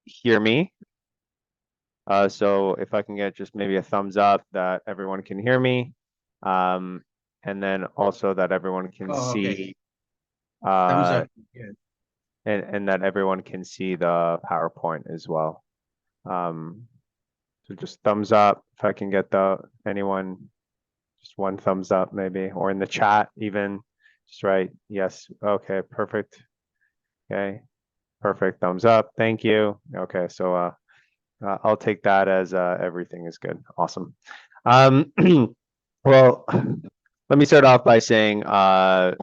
hear me. So if I can get just maybe a thumbs up that everyone can hear me, um, and then also that everyone can Oh, okay. see, Thumbs uh, up. Yeah. and that everyone can see the PowerPoint as well. Um, so just thumbs up if I can get the anyone just one thumbs up maybe, or in the chat even. Just right. Yes. Okay. Perfect. Okay. Perfect. Thumbs up. Thank you. Okay. So I'll take that as everything is good. Awesome. Um, well, let me start off by saying that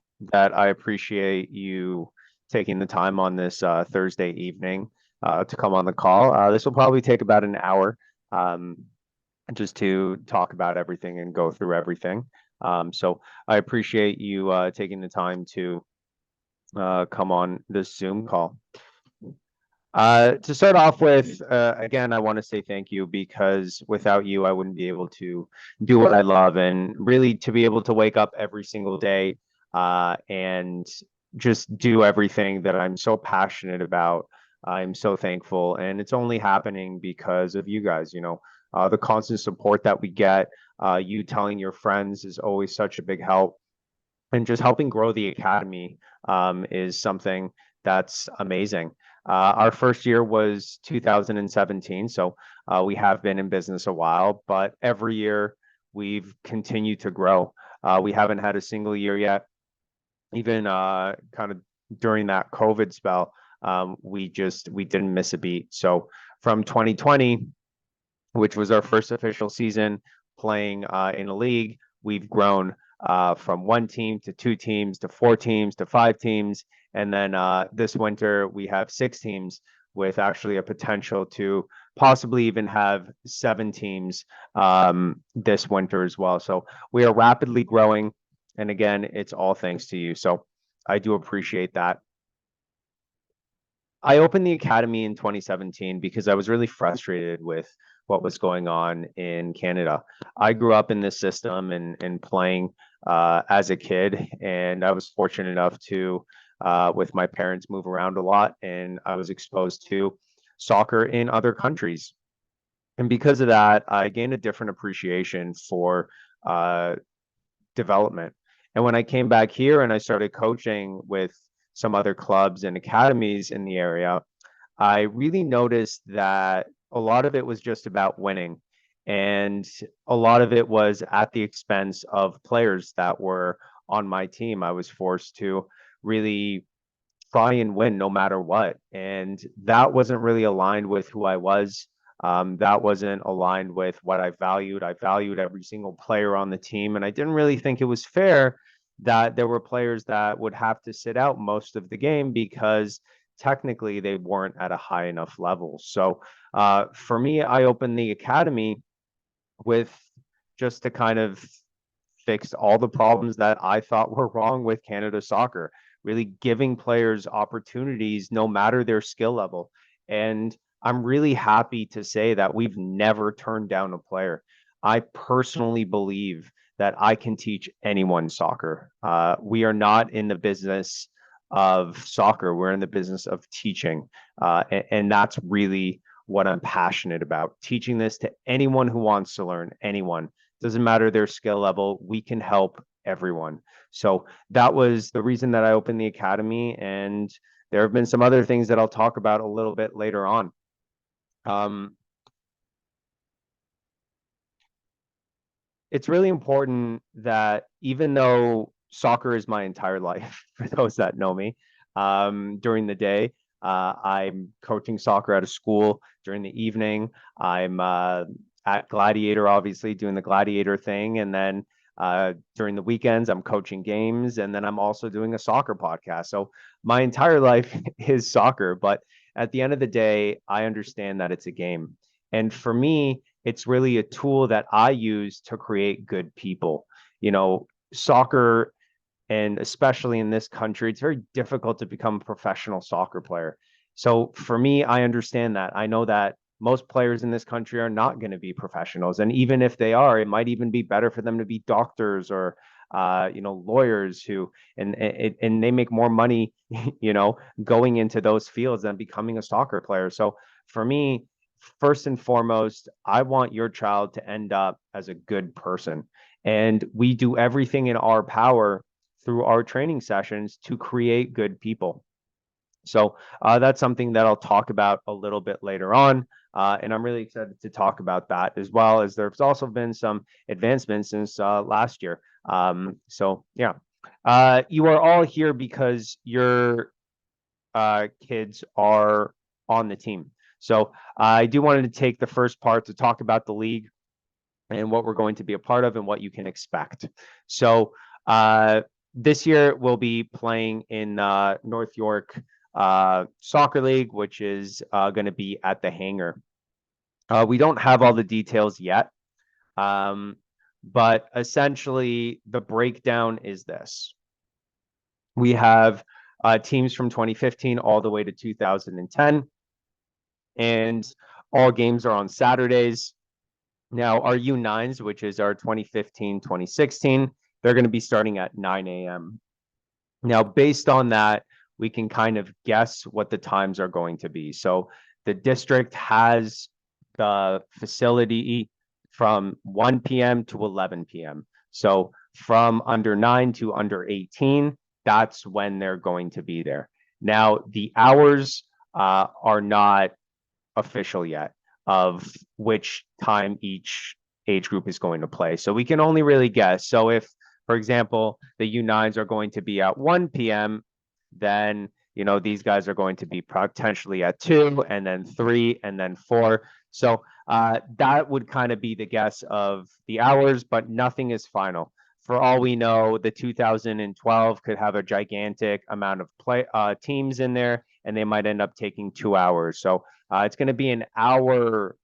I appreciate you taking the time on this Thursday evening to come on the call. This will probably take about an hour um, just to talk about everything and go through everything. So I appreciate you taking the time to come on this Zoom call. To start off with, again, I want to say thank you because without you, I wouldn't be able to do what I love and really to be able to wake up every single day and just do everything that I'm so passionate about. I'm so thankful, and it's only happening because of you guys. The constant support that we get, you telling your friends is always such a big help, and just helping grow the academy is something that's amazing. Our first year was 2017, so we have been in business a while, but every year we've continued to grow. We haven't had a single year yet, even kind of during that COVID spell. We didn't miss a beat. So from 2020, which was our first official season playing in a league, we've grown from one team to two teams to four teams to five teams. And then this winter, we have six teams with actually a potential to possibly even have seven teams this winter as well. So we are rapidly growing. And again, it's all thanks to you. So I do appreciate that. I opened the academy in 2017 because I was really frustrated with what was going on in Canada. I grew up in this system and playing as a kid, and I was fortunate enough to, with my parents, move around a lot, and I was exposed to soccer in other countries. And because of that, I gained a different appreciation for uh, development. And when I came back here and I started coaching with some other clubs and academies in the area, I really noticed that a lot of it was just about winning. And a lot of it was at the expense of players that were on my team. I was forced to really try and win no matter what. And that wasn't really aligned with who I was. That wasn't aligned with what I valued. I valued every single player on the team, and I didn't really think it was fair that there were players that would have to sit out most of the game because technically they weren't at a high enough level. So for me, I opened the academy with just to kind of fix all the problems that I thought were wrong with Canada soccer, really giving players opportunities no matter their skill level. And I'm really happy to say that we've never turned down a player. I personally believe that I can teach anyone soccer. We are not in the business of soccer, we're in the business of teaching. And that's really what I'm passionate about, teaching this to anyone who wants to learn, anyone. Doesn't matter their skill level, we can help everyone. So that was the reason that I opened the academy. And there have been some other things that I'll talk about a little bit later on. It's really important that even though soccer is my entire life, for those that know me, during the day, I'm coaching soccer at a school. During the evening, I'm at Gladiator, obviously, doing the Gladiator thing. And then during the weekends, I'm coaching games. And then I'm also doing a soccer podcast. So my entire life is soccer. But at the end of the day, I understand that it's a game. And for me, it's really a tool that I use to create good people. Soccer, and especially in this country, it's very difficult to become a professional soccer player. So for me, I understand that. I know that most players in this country are not going to be professionals. And even if they are, it might even be better for them to be doctors or lawyers who, and they make more money, going into those fields than becoming a soccer player. So for me, first and foremost, I want your child to end up as a good person. And we do everything in our power through our training sessions to create good people. So that's something that I'll talk about a little bit later on. And I'm really excited to talk about that, as well as there's also been some advancements since last year. So yeah, you are all here because your kids are on the team. So I do wanted to take the first part to talk about the league and what we're going to be a part of and what you can expect. So this year we'll be playing in North York Soccer League, which is going to be at the hangar. We don't have all the details yet, but essentially the breakdown is this. We have teams from 2015 all the way to 2010, and all games are on Saturdays. Now, our U9s, which is our 2015, 2016, they're going to be starting at 9 a.m. Now, based on that, we can kind of guess what the times are going to be. So the district has the facility from 1 p.m. to 11 p.m. So from under 9 to under 18, that's when they're going to be there. Now, the hours are not official yet of which time each age group is going to play. So we can only really guess. So if, for example, the U9s are going to be at 1 p.m., then, these guys are going to be potentially at 2 and then 3 and then 4. So that would kind of be the guess of the hours, but nothing is final. For all we know, the 2012 could have a gigantic amount of teams in there, and they might end up taking 2 hours. So it's going to be an hour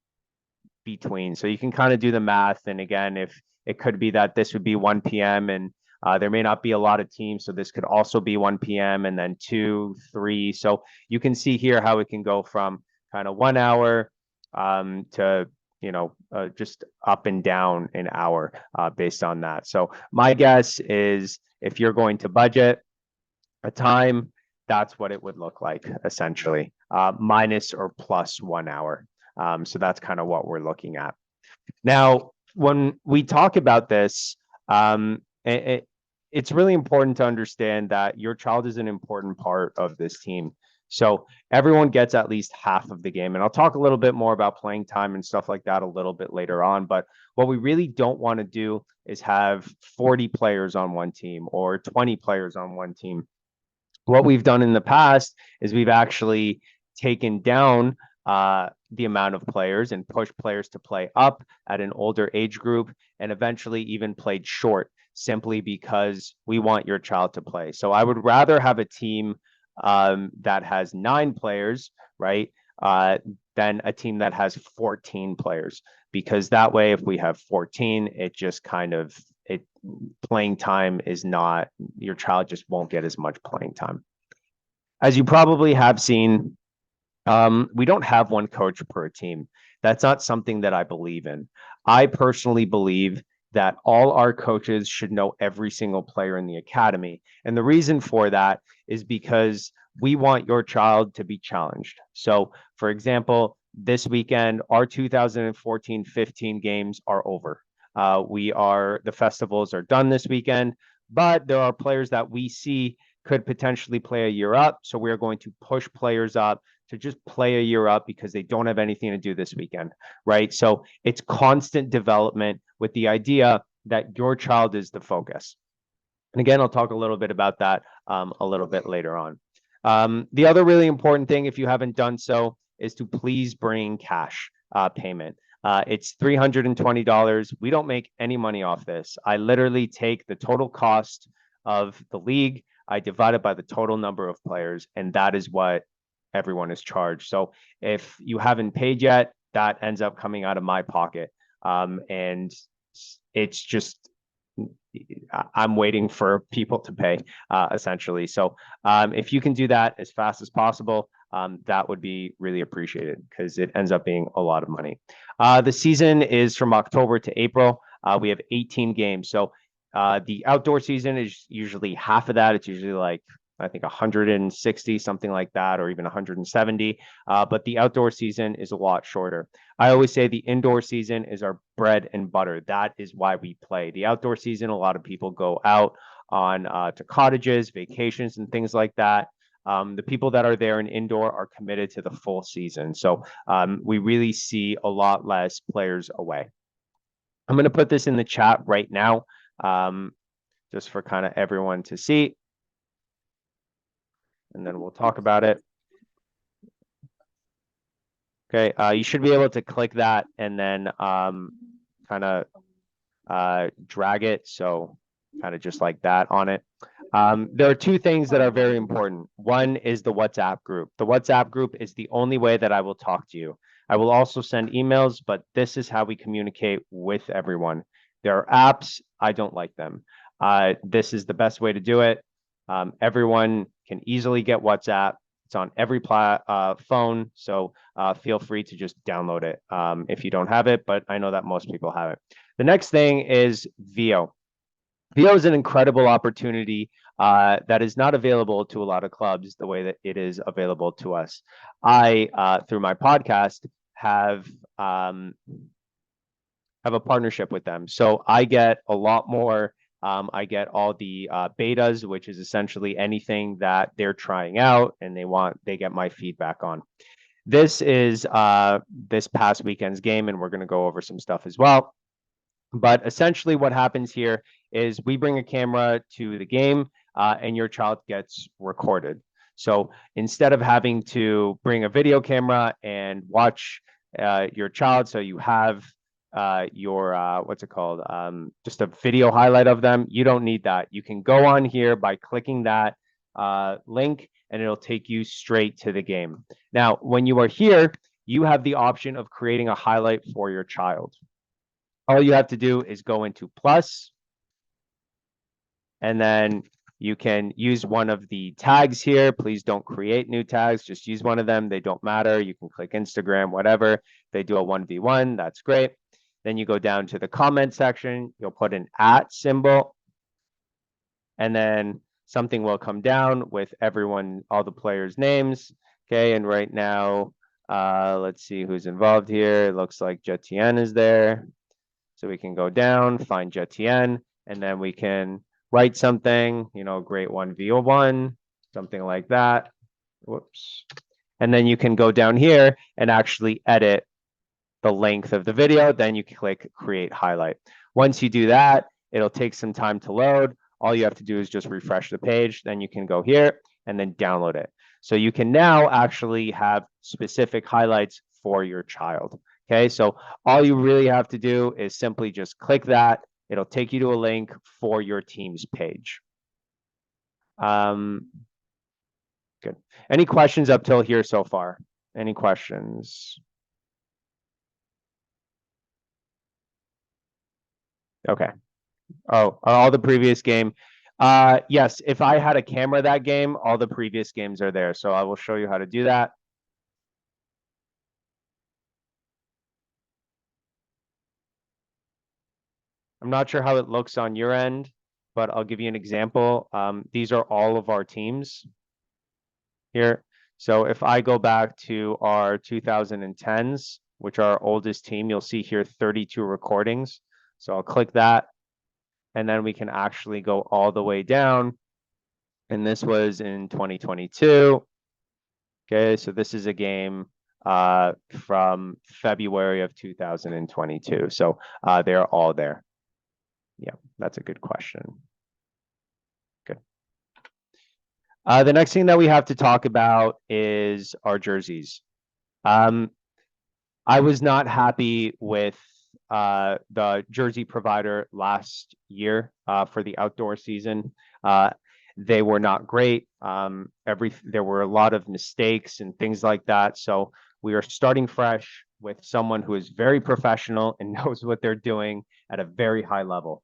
between. So you can kind of do the math. And again, if it could be that this would be 1 p.m. and there may not be a lot of teams, so this could also be 1 p.m. and then 2, 3. So you can see here how it can go from kind of 1 hour to just up and down an hour based on that. So my guess is if you're going to budget a time, that's what it would look like essentially, minus or plus 1 hour. So that's kind of what we're looking at. Now, when we talk about this, it's really important to understand that your child is an important part of this team. So everyone gets at least half of the game. And I'll talk a little bit more about playing time and stuff like that a little bit later on. But what we really don't want to do is have 40 players on one team or 20 players on one team. What we've done in the past is we've actually taken down the amount of players and pushed players to play up at an older age group, and eventually even played short, simply because we want your child to play. So I would rather have a team that has 9 players, right, than a team that has 14 players, because that way, if we have 14, it just kind of, playing time is not, your child just won't get as much playing time. As you probably have seen, we don't have one coach per team. That's not something that I believe in. I personally believe that all our coaches should know every single player in the academy. And the reason for that is because we want your child to be challenged. So, for example, this weekend, our 2014-15 games are over. The festivals are done this weekend, but there are players that we see could potentially play a year up. So we're going to push players up to just play a year up because they don't have anything to do this weekend, right? So it's constant development with the idea that your child is the focus. And again, I'll talk a little bit about that a little bit later on. The other really important thing, if you haven't done so, is to please bring cash payment. It's $320. We don't make any money off this. I literally take the total cost of the league, I divide it by the total number of players, and that is what everyone is charged. So if you haven't paid yet, that ends up coming out of my pocket. And it's just, I'm waiting for people to pay, essentially. So if you can do that as fast as possible, that would be really appreciated, because it ends up being a lot of money. The season is from October to April. We have 18 games. So The outdoor season is usually half of that. It's usually like, I think 160, something like that, or even 170. But the outdoor season is a lot shorter. I always say the indoor season is our bread and butter. That is why we play. The outdoor season, a lot of people go out on to cottages, vacations, and things like that. The people that are there in indoor are committed to the full season. So we really see a lot less players away. I'm going to put this in the chat right now, just for kind of everyone to see. And then we'll talk about it. Okay, you should be able to click that and then kind of drag it. So kind of just like that on it. There are two things that are very important. One is the WhatsApp group. The WhatsApp group is the only way that I will talk to you. I will also send emails, but this is how we communicate with everyone. There are apps, I don't like them. This is the best way to do it. Everyone can easily get WhatsApp. It's on every phone, so feel free to just download it if you don't have it, but I know that most people have it. The next thing is VO. VO is an incredible opportunity that is not available to a lot of clubs the way that it is available to us. I, through my podcast, have a partnership with them. So I get a lot more. I get all the betas, which is essentially anything that they're trying out and they get my feedback on. This is this past weekend's game, and we're going to go over some stuff as well. But essentially what happens here is we bring a camera to the game and your child gets recorded. So instead of having to bring a video camera and watch your child, so you have your what's it called, just a video highlight of them, you don't need that. You can go on here by clicking that link and it'll take you straight to the game. Now when you are here, you have the option of creating a highlight for your child. All you have to do is go into plus, and then you can use one of the tags here. Please don't create new tags, just use one of them. They don't matter. You can click Instagram, whatever. They do a 1v1, that's great. Then you go down to the comment section, you'll put an @ symbol, and then something will come down with everyone, all the players' names. Okay, and right now, let's see who's involved here. It looks like Jetien is there. So we can go down, find Jetien, and then we can write something, you know, great 1v1, something like that. Whoops. And then you can go down here and actually edit the length of the video. Then you click create highlight. Once you do that, it'll take some time to load. All you have to do is just refresh the page. Then you can go here and then download it. So you can now actually have specific highlights for your child. Okay, so all you really have to do is simply just click that. It'll take you to a link for your team's page. Good. Any questions up till here so far? Any questions? Okay. Oh, all the previous game. Yes, if I had a camera that game, all the previous games are there. So I will show you how to do that. I'm not sure how it looks on your end, but I'll give you an example. These are all of our teams here. So if I go back to our 2010s, which are our oldest team, you'll see here 32 recordings. So I'll click that, and then we can actually go all the way down. And this was in 2022. Okay, so this is a game from February of 2022. So they're all there. Yeah, that's a good question. Good. The next thing that we have to talk about is our jerseys. I was not happy with the jersey provider last year for the outdoor season. They were not great. There were a lot of mistakes and things like that. So we are starting fresh with someone who is very professional and knows what they're doing at a very high level.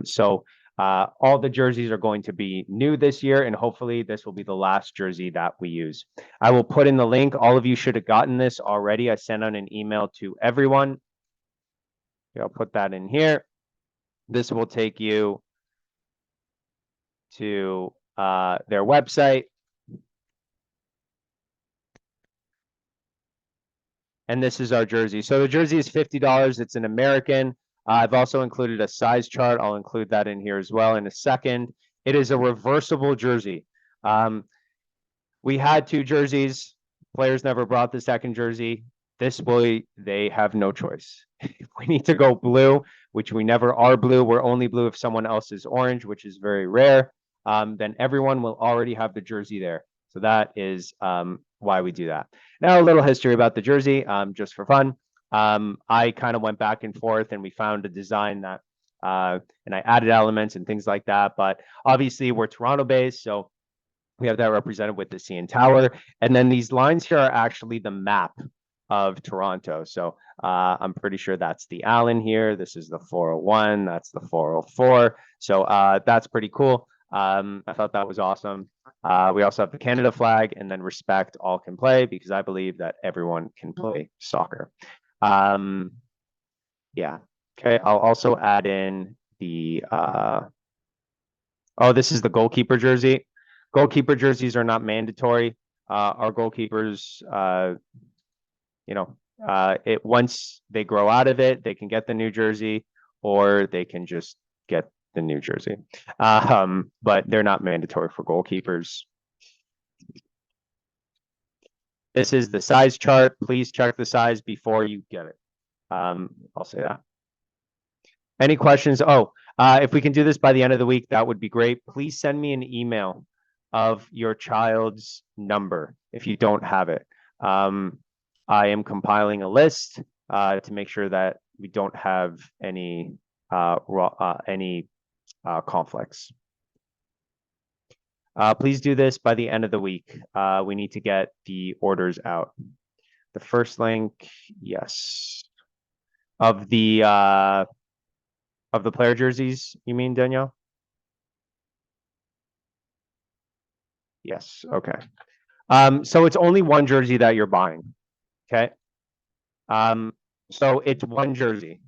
So all the jerseys are going to be new this year, and hopefully this will be the last jersey that we use. I will put in the link. All of you should have gotten this already. I sent out an email to everyone. I'll put that in here. This will take you to their website. And this is our jersey. So the jersey is $50. It's an American. I've also included a size chart. I'll include that in here as well in a second. It is a reversible jersey. We had 2 jerseys. Players never brought the second jersey. This boy, they have no choice. If we need to go blue, which we never are blue, we're only blue if someone else is orange, which is very rare. Then everyone will already have the jersey there. So that is why we do that. Now, a little history about the jersey, just for fun. I kind of went back and forth and we found a design that, and I added elements and things like that. But obviously, we're Toronto based, so we have that represented with the CN Tower. And then these lines here are actually the map of Toronto. So I'm pretty sure that's the Allen here. This is the 401. That's the 404. So that's pretty cool. I thought that was awesome. We also have the Canada flag, and then respect, all can play, because I believe that everyone can play soccer. Yeah. Okay. I'll also add in the oh, this is the goalkeeper jersey. Goalkeeper jerseys are not mandatory. Our goalkeepers, once they grow out of it, they can get the new jersey, or they can just get the new jersey. But they're not mandatory for goalkeepers. This is the size chart. Please check the size before you get it. I'll say that. Any questions? Oh, if we can do this by the end of the week, that would be great. Please send me an email of your child's number if you don't have it. I am compiling a list to make sure that we don't have any conflicts. Please do this by the end of the week. We need to get the orders out. The first link, yes. Of the player jerseys, you mean, Danielle? Yes, okay. So it's only one jersey that you're buying, okay? So it's one jersey.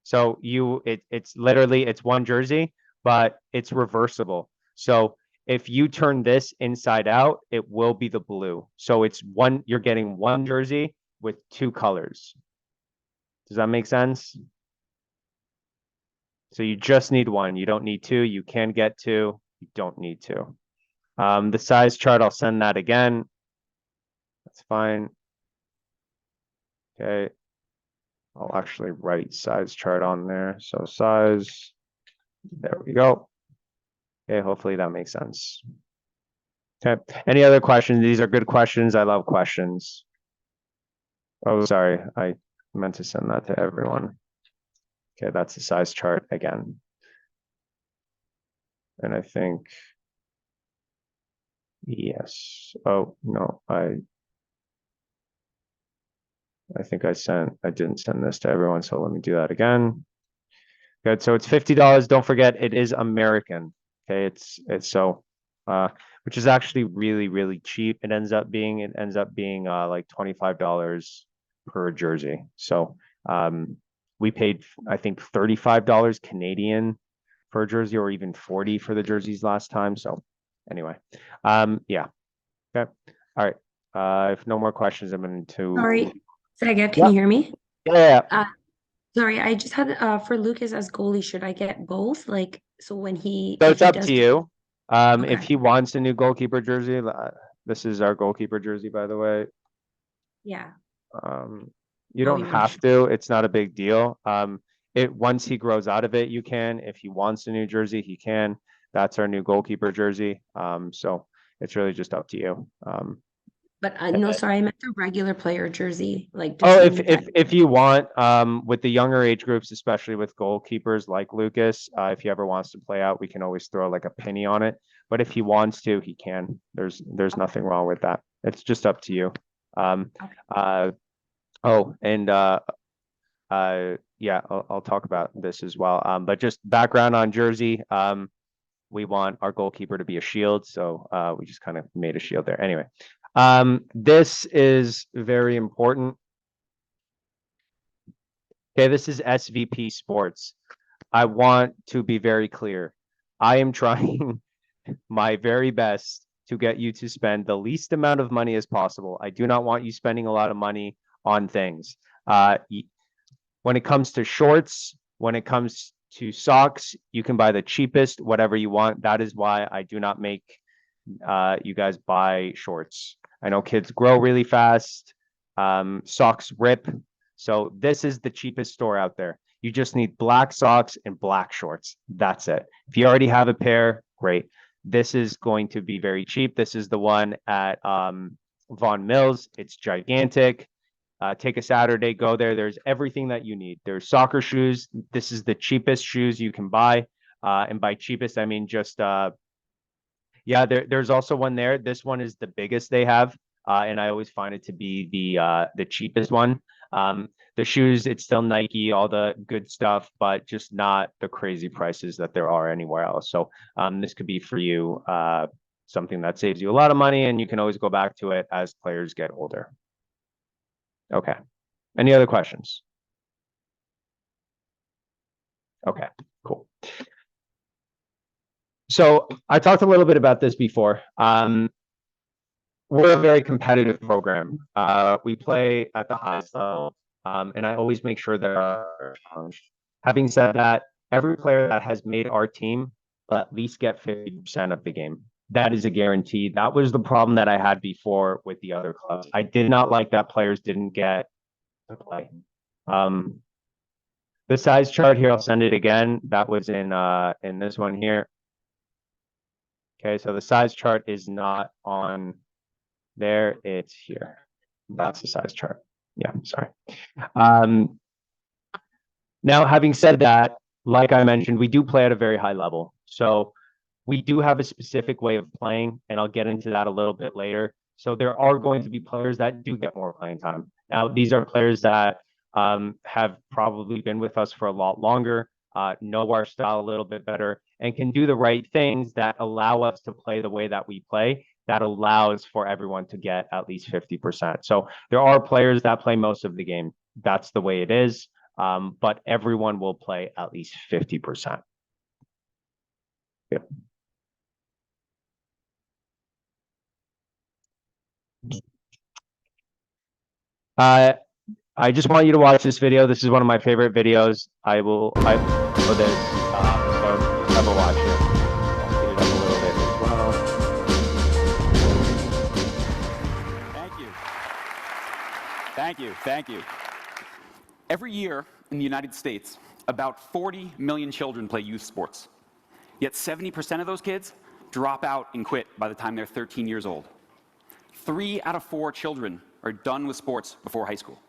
So it's literally, it's one jersey, but it's reversible. So if you turn this inside out, it will be the blue. So it's one, you're getting one jersey with 2 colors. Does that make sense? So you just need one. You don't need 2. You can get 2. You don't need 2. The size chart, I'll send that again. That's fine. Okay. I'll actually write size chart on there. So size, there we go. Okay, hopefully that makes sense. Okay, any other questions? These are good questions. I love questions. Oh, sorry, I meant to send that to everyone. Okay, that's the size chart again. And I think, yes. Oh, no, I think I didn't send this to everyone, so let me do that again. Good, so it's $50. Don't forget, it is American. Okay, it's so, which is actually really, really cheap. It ends up being like $25 per jersey. So we paid, I think, $35 Canadian per jersey, or even 40 for the jerseys last time. So anyway, yeah. Okay, all right. If no more questions, I'm going to. Sorry, Saga, can you hear me? Yeah. Sorry, I just had for Lucas as goalie, should I get both? Like, so when he So if it's he up does to you. If Okay. he wants a new goalkeeper jersey, this is our goalkeeper jersey, by the way. Yeah. You Oh, don't you have to. It's not a big deal. Once he grows out of it, you can. If he wants a new jersey, he can. That's our new goalkeeper jersey. So it's really just up to you. But no, sorry, I meant the regular player jersey. Like, does Oh, he if need that? if you want, with the younger age groups, especially with goalkeepers like Lucas, if he ever wants to play out, we can always throw like a penny on it. But if he wants to, he can. There's nothing wrong with that. It's just up to you. Okay. Oh, and yeah, I'll talk about this as well. But just background on jersey. We want our goalkeeper to be a shield, so we just kind of made a shield there. Anyway, this is very important. Okay, this is SVP Sports. I want to be very clear. I am trying my very best to get you to spend the least amount of money as possible. I do not want you spending a lot of money on things. When it comes to shorts, when it comes to socks, you can buy the cheapest, whatever you want. That is why I do not make you guys buy shorts. I know kids grow really fast. Socks rip. So this is the cheapest store out there. You just need black socks and black shorts. That's it. If you already have a pair, great. This is going to be very cheap. This is the one at Vaughan Mills. It's gigantic. Take a Saturday, go there. There's everything that you need. There's soccer shoes. This is the cheapest shoes you can buy. And by cheapest, I mean just, yeah, there's also one there. This one is the biggest they have. And I always find it to be the cheapest one. The shoes, it's still Nike, all the good stuff, but just not the crazy prices that there are anywhere else. So this could be for you something that saves you a lot of money, and you can always go back to it as players get older. Okay. Any other questions? Okay, cool. So I talked a little bit about this before. We're a very competitive program. We play at the highest level, and I always make sure there are challenged. Having said that, every player that has made our team will at least get 50% of the game. That is a guarantee. That was the problem that I had before with the other clubs. I did not like that players didn't get to play. The size chart here, I'll send it again. That was in this one here. Okay, so the size chart is not on there, it's here. That's the size chart. Yeah, sorry. Now, having said that, like I mentioned, we do play at a very high level. So we do have a specific way of playing, and I'll get into that a little bit later. So there are going to be players that do get more playing time. Now, these are players that have probably been with us for a lot longer, know our style a little bit better, and can do the right things that allow us to play the way that we play, that allows for everyone to get at least 50%. So there are players that play most of the game. That's the way it is. But everyone will play at least 50%. Yeah. I just want you to watch this video. This is one of my favorite videos. I for this, so have a watch it. I'll speed it up a little bit as well. Thank you. Thank you. Thank you. Every year in the United States, about 40 million children play youth sports. Yet 70% of those kids drop out and quit by the time they're 13 years old. 3 out of 4 children are done with sports before high school.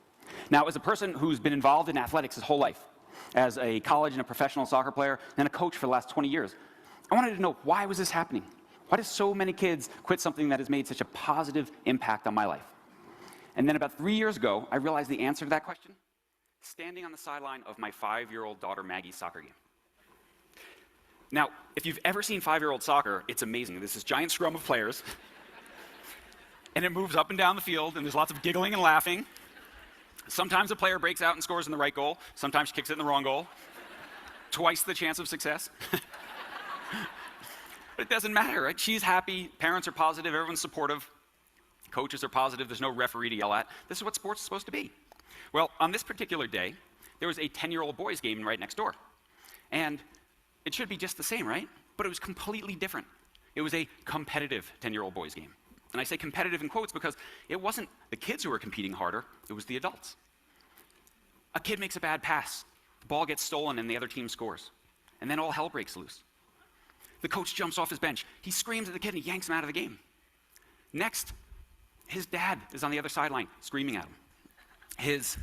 Now, as a person who's been involved in athletics his whole life, as a college and a professional soccer player, and a coach for the last 20 years, I wanted to know, why was this happening? Why do so many kids quit something that has made such a positive impact on my life? And then about 3 years ago, I realized the answer to that question, standing on the sideline of my 5-year-old daughter Maggie's soccer game. Now, if you've ever seen 5-year-old soccer, it's amazing. There's this giant scrum of players, and it moves up and down the field, and there's lots of giggling and laughing. Sometimes a player breaks out and scores in the right goal. Sometimes she kicks it in the wrong goal. Twice the chance of success. But it doesn't matter, right? She's happy, parents are positive, everyone's supportive, coaches are positive, there's no referee to yell at. This is what sports is supposed to be. Well, on this particular day, there was a 10-year-old boys game right next door. And it should be just the same, right? But it was completely different. It was a competitive 10-year-old boys game. And I say competitive in quotes because it wasn't the kids who were competing harder, it was the adults. A kid makes a bad pass, the ball gets stolen and the other team scores. And then all hell breaks loose. The coach jumps off his bench, he screams at the kid and he yanks him out of the game. Next, his dad is on the other sideline screaming at him. His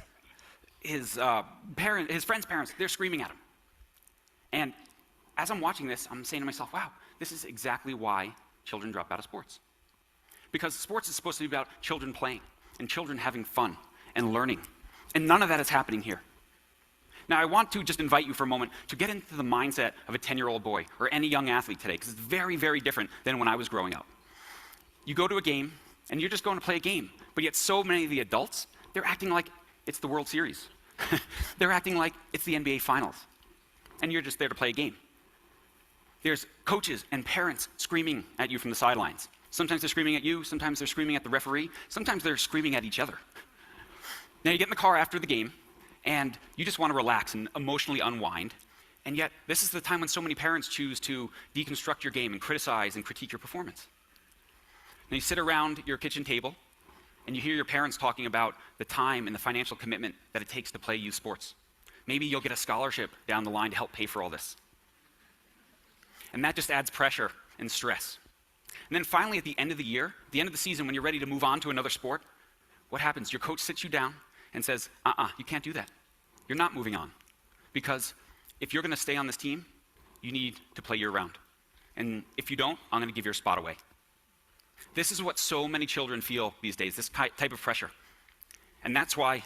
friend's parents, they're screaming at him. And as I'm watching this, I'm saying to myself, wow, this is exactly why children drop out of sports. Because sports is supposed to be about children playing and children having fun and learning. And none of that is happening here. Now, I want to just invite you for a moment to get into the mindset of a 10-year-old boy or any young athlete today, because it's very, very different than when I was growing up. You go to a game, and you're just going to play a game, but yet so many of the adults, they're acting like it's the World Series. They're acting like it's the NBA Finals, and you're just there to play a game. There's coaches and parents screaming at you from the sidelines. Sometimes they're screaming at you, sometimes they're screaming at the referee, sometimes they're screaming at each other. Now you get in the car after the game, and you just want to relax and emotionally unwind, and yet this is the time when so many parents choose to deconstruct your game and criticize and critique your performance. Now you sit around your kitchen table, and you hear your parents talking about the time and the financial commitment that it takes to play youth sports. Maybe you'll get a scholarship down the line to help pay for all this. And that just adds pressure and stress. And then finally, at the end of the year, the end of the season, when you're ready to move on to another sport, what happens? Your coach sits you down and says, you can't do that. You're not moving on. Because if you're going to stay on this team, you need to play year-round. And if you don't, I'm going to give your spot away. This is what so many children feel these days, this type of pressure. And that's why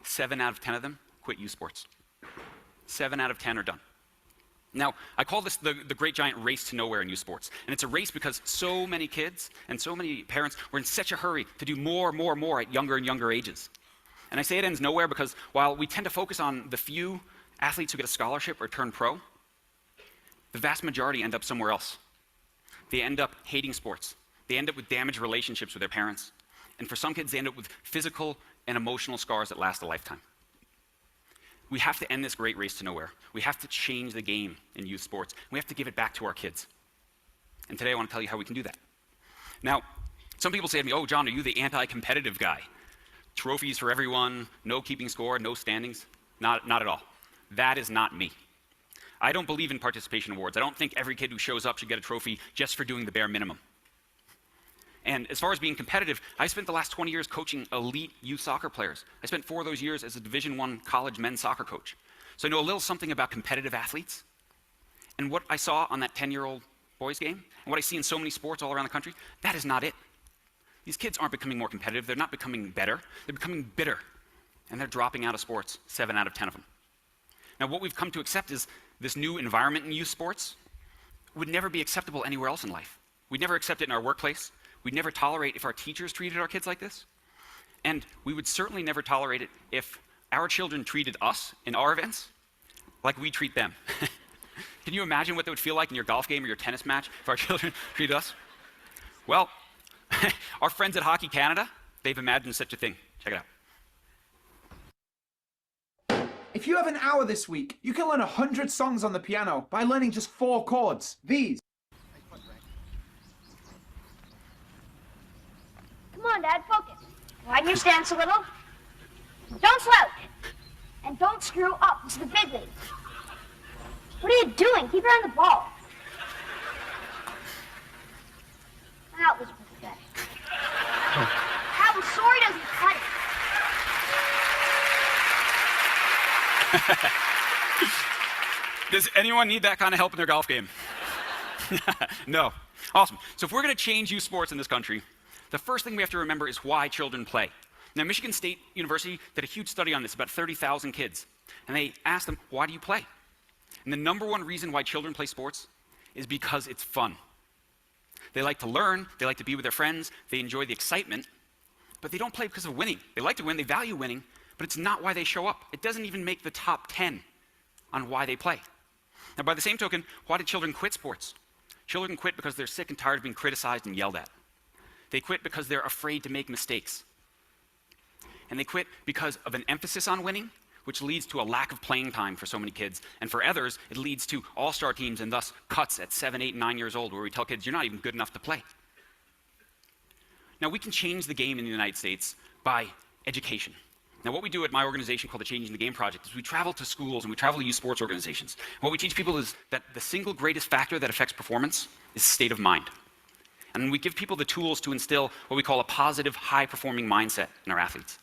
7 out of 10 of them quit youth sports. 7 out of 10 are done. Now, I call this the great giant race to nowhere in youth sports. And it's a race because so many kids and so many parents were in such a hurry to do more at younger and younger ages. And I say it ends nowhere because while we tend to focus on the few athletes who get a scholarship or turn pro, the vast majority end up somewhere else. They end up hating sports. They end up with damaged relationships with their parents. And for some kids, they end up with physical and emotional scars that last a lifetime. We have to end this great race to nowhere. We have to change the game in youth sports. We have to give it back to our kids. And today I want to tell you how we can do that. Now, some people say to me, oh, John, are you the anti-competitive guy? Trophies for everyone, no keeping score, no standings? Not at all. That is not me. I don't believe in participation awards. I don't think every kid who shows up should get a trophy just for doing the bare minimum. And as far as being competitive, I spent the last 20 years coaching elite youth soccer players. I spent 4 of those years as a Division I college men's soccer coach. So I know a little something about competitive athletes. And what I saw on that 10-year-old boys game, and what I see in so many sports all around the country, that is not it. These kids aren't becoming more competitive. They're not becoming better. They're becoming bitter. And they're dropping out of sports, 7 out of 10 of them. Now, what we've come to accept is this new environment in youth sports would never be acceptable anywhere else in life. We'd never accept it in our workplace. We'd never tolerate if our teachers treated our kids like this. And we would certainly never tolerate it if our children treated us in our events like we treat them. Can you imagine what that would feel like in your golf game or your tennis match if our children treated us? Well, our friends at Hockey Canada, they've imagined such a thing. Check it out. If you have an hour this week, you can learn 100 songs on the piano by learning just 4 chords. These. Come on, Dad, focus. Widen your stance a little. Don't slouch. And don't screw up. This is the big league. What are you doing? Keep your eye on the ball. That was pathetic. That was sorry doesn't cut it. Does anyone need that kind of help in their golf game? No. Awesome. So if we're going to change youth sports in this country, the first thing we have to remember is why children play. Now, Michigan State University did a huge study on this, about 30,000 kids. And they asked them, why do you play? And the number one reason why children play sports is because it's fun. They like to learn, they like to be with their friends, they enjoy the excitement, but they don't play because of winning. They like to win, they value winning, but it's not why they show up. It doesn't even make the top 10 on why they play. Now, by the same token, why do children quit sports? Children quit because they're sick and tired of being criticized and yelled at. They quit because they're afraid to make mistakes. And they quit because of an emphasis on winning, which leads to a lack of playing time for so many kids. And for others, it leads to all-star teams and thus cuts at 7, 8, 9 years old, where we tell kids, you're not even good enough to play. Now, we can change the game in the United States by education. Now, what we do at my organization called the Changing the Game Project is we travel to schools and we travel to youth sports organizations. What we teach people is that the single greatest factor that affects performance is state of mind. And we give people the tools to instill what we call a positive, high-performing mindset in our athletes.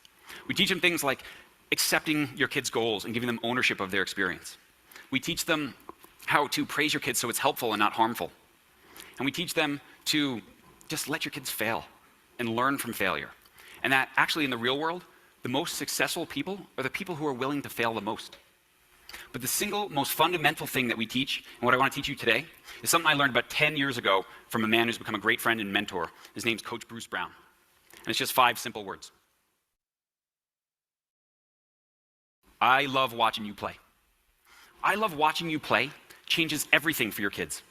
We teach them things like accepting your kids' goals and giving them ownership of their experience. We teach them how to praise your kids so it's helpful and not harmful. And we teach them to just let your kids fail and learn from failure. And that actually in the real world, the most successful people are the people who are willing to fail the most. But the single most fundamental thing that we teach, and what I want to teach you today, is something I learned about 10 years ago from a man who's become a great friend and mentor. His name's Coach Bruce Brown. And it's just 5 simple words. I love watching you play. I love watching you play changes everything for your kids.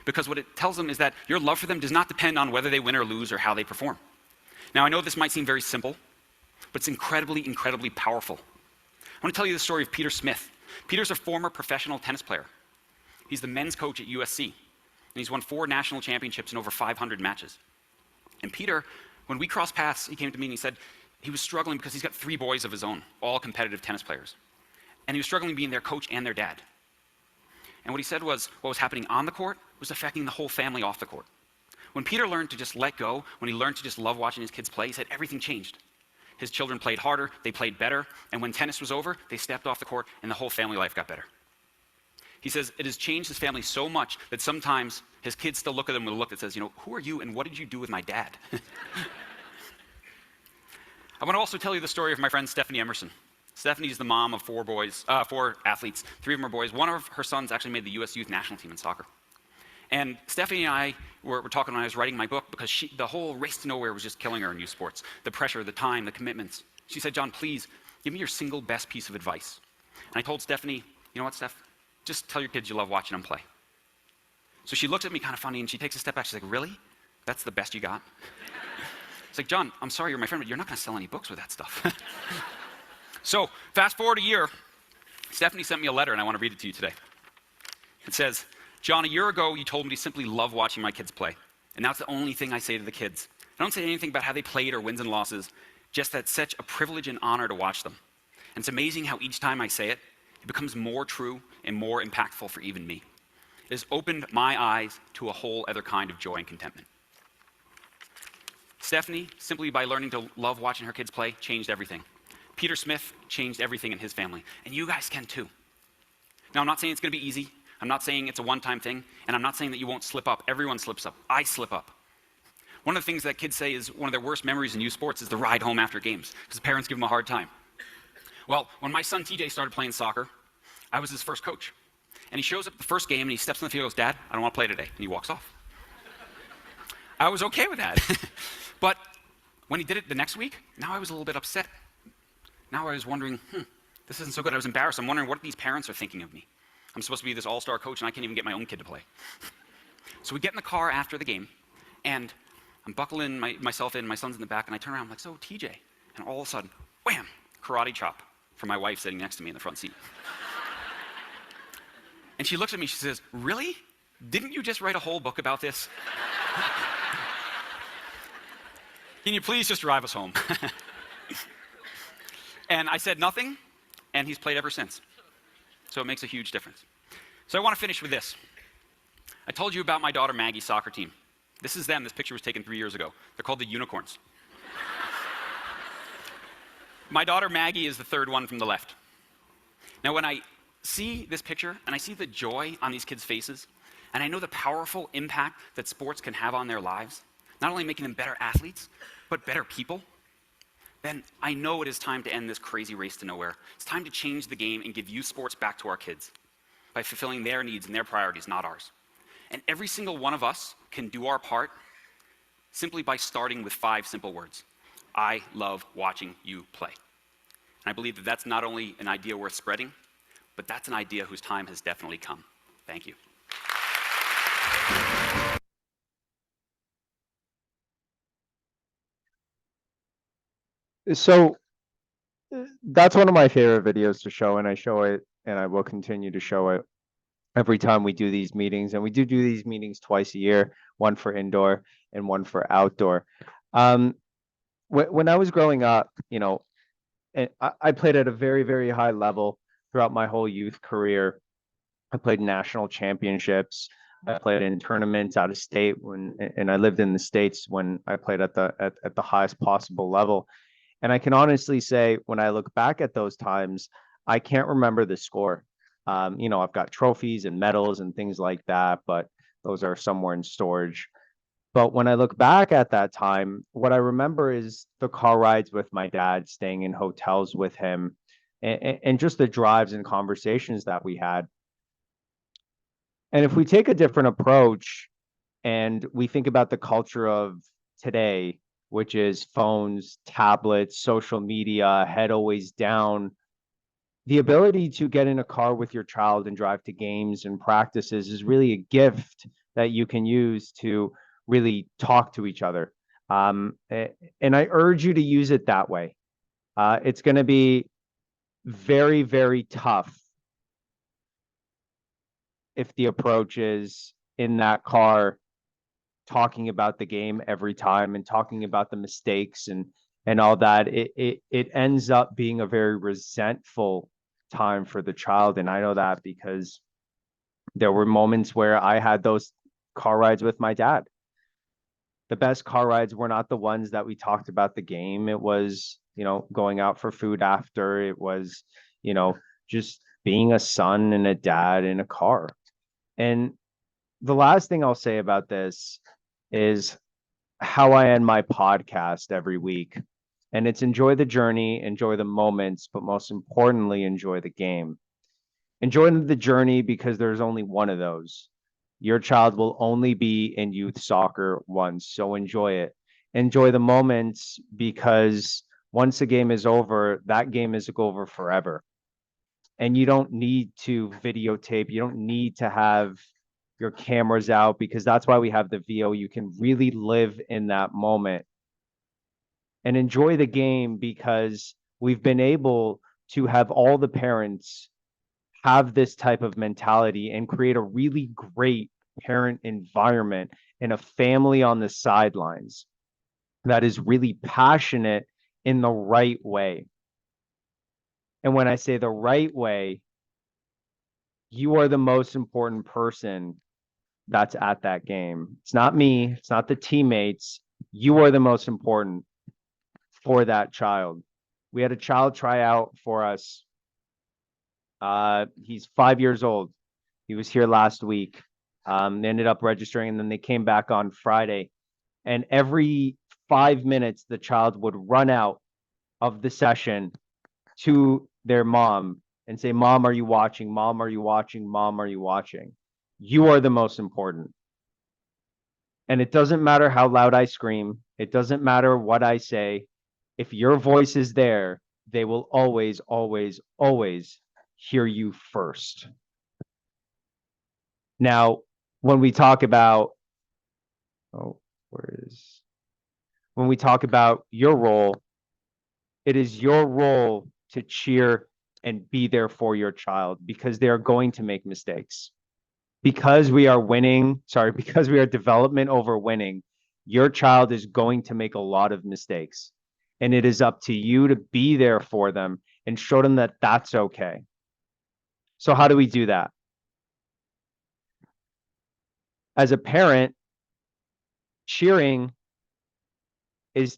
because what it tells them is that your love for them does not depend on whether they win or lose or how they perform. Now, I know this might seem very simple, but it's incredibly, incredibly powerful. I want to tell you the story of Peter Smith. Peter's a former professional tennis player. He's the men's coach at USC, and he's won 4 national championships in over 500 matches. And Peter, when we crossed paths, he came to me and he said he was struggling because he's got 3 boys of his own, all competitive tennis players. And he was struggling being their coach and their dad. And what he said was what was happening on the court was affecting the whole family off the court. When Peter learned to just let go, when he learned to just love watching his kids play, he said everything changed. His children played harder, they played better, and when tennis was over, they stepped off the court and the whole family life got better. He says it has changed his family so much that sometimes his kids still look at him with a look that says, you know, who are you and what did you do with my dad? I want to also tell you the story of my friend Stephanie Emerson. Stephanie's the mom of 4 athletes. 3 of them are boys. One of her sons actually made the U.S. youth national team in soccer. And Stephanie and I were talking when I was writing my book because the whole race to nowhere was just killing her in youth sports. The pressure, the time, the commitments. She said, John, please give me your single best piece of advice. And I told Stephanie, you know what, Steph? Just tell your kids you love watching them play. So she looks at me kind of funny and she takes a step back. She's like, really? That's the best you got? It's like, John, I'm sorry you're my friend, but you're not going to sell any books with that stuff. So fast forward a year, Stephanie sent me a letter and I want to read it to you today. It says, John, a year ago you told me to simply love watching my kids play. And now it's the only thing I say to the kids. I don't say anything about how they played or wins and losses, just that it's such a privilege and honor to watch them. And it's amazing how each time I say it, it becomes more true and more impactful for even me. It has opened my eyes to a whole other kind of joy and contentment. Stephanie, simply by learning to love watching her kids play, changed everything. Peter Smith changed everything in his family, and you guys can too. Now, I'm not saying it's going to be easy. I'm not saying it's a one-time thing, and I'm not saying that you won't slip up. Everyone slips up. I slip up. One of the things that kids say is one of their worst memories in youth sports is the ride home after games, because parents give them a hard time. Well, when my son TJ started playing soccer, I was his first coach. And he shows up at the first game, and he steps on the field and goes, Dad, I don't want to play today, and he walks off. I was okay with that. But when he did it the next week, now I was a little bit upset. Now I was wondering, this isn't so good. I was embarrassed. I'm wondering what these parents are thinking of me. I'm supposed to be this all-star coach, and I can't even get my own kid to play. So we get in the car after the game, and I'm buckling myself in. My son's in the back, and I turn around. I'm like, so, TJ. And all of a sudden, wham, karate chop from my wife sitting next to me in the front seat. And she looks at me. She says, really? Didn't you just write a whole book about this? Can you please just drive us home? And I said nothing, and he's played ever since. So it makes a huge difference. So I want to finish with this. I told you about my daughter Maggie's soccer team. This is them. This picture was taken 3 years ago. They're called the Unicorns. My daughter Maggie is the third one from the left. Now, when I see this picture, and I see the joy on these kids' faces, and I know the powerful impact that sports can have on their lives, not only making them better athletes, but better people, then I know it is time to end this crazy race to nowhere. It's time to change the game and give youth sports back to our kids by fulfilling their needs and their priorities, not ours. And every single one of us can do our part simply by starting with 5 simple words. I love watching you play. And I believe that that's not only an idea worth spreading, but that's an idea whose time has definitely come. Thank you. So that's one of my favorite videos to show, and I show it, and I will continue to show it every time we do these meetings. And we do these meetings twice a year, one for indoor and one for outdoor. When I was growing up, you know, and I played at a very, very high level throughout my whole youth career. I played national championships. I played in tournaments out of state and I lived in the States when I played at the highest possible level. And I can honestly say, when I look back at those times, I can't remember the score. You know, I've got trophies and medals and things like that, but those are somewhere in storage. But when I look back at that time, what I remember is the car rides with my dad, staying in hotels with him, and just the drives and conversations that we had. And if we take a different approach and we think about the culture of today, which is phones, tablets, social media, head always down, the ability to get in a car with your child and drive to games and practices is really a gift that you can use to really talk to each other. And I urge you to use it that way. It's going to be very, very tough if the approach is in that car talking about the game every time and talking about the mistakes and all that. It ends up being a very resentful time for the child. And I know that because there were moments where I had those car rides with my dad. The best car rides were not the ones that we talked about the game. It was, going out for food after. It was, just being a son and a dad in a car. And the last thing I'll say about this is how I end my podcast every week. And it's enjoy the journey, enjoy the moments, but most importantly, enjoy the game. Enjoy the journey because there's only one of those. Your child will only be in youth soccer once, so enjoy it. Enjoy the moments because once the game is over, that game is over forever. And you don't need to videotape. You don't need to have your cameras out because that's why we have the VO. You can really live in that moment and enjoy the game because we've been able to have all the parents have this type of mentality and create a really great parent environment and a family on the sidelines that is really passionate in the right way. And when I say the right way, you are the most important person that's at that game. It's not me. It's not the teammates. You are the most important for that child. We had a child try out for us. He's 5 years old. He was here last week. They ended up registering and then they came back on Friday. And every 5 minutes, the child would run out of the session to their mom and say, "Mom, are you watching? Mom, are you watching? Mom, are you watching?" You are the most important. And it doesn't matter how loud I scream. It doesn't matter what I say. If your voice is there, they will always, always, always hear you first. Now, when we talk about, when we talk about your role, it is your role to cheer and be there for your child because they are going to make mistakes. Because we are because we are development over winning, your child is going to make a lot of mistakes. And it is up to you to be there for them and show them that that's okay. So how do we do that? As a parent, cheering is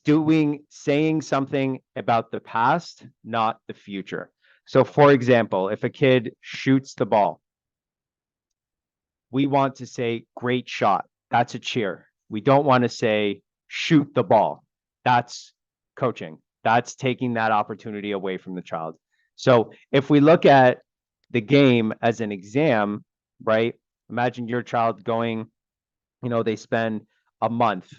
saying something about the past, not the future. So for example, if a kid shoots the ball, we want to say, "Great shot." That's a cheer. We don't want to say, "Shoot the ball." That's coaching. That's taking that opportunity away from the child. So if we look at the game as an exam, right? Imagine your child going, they spend a month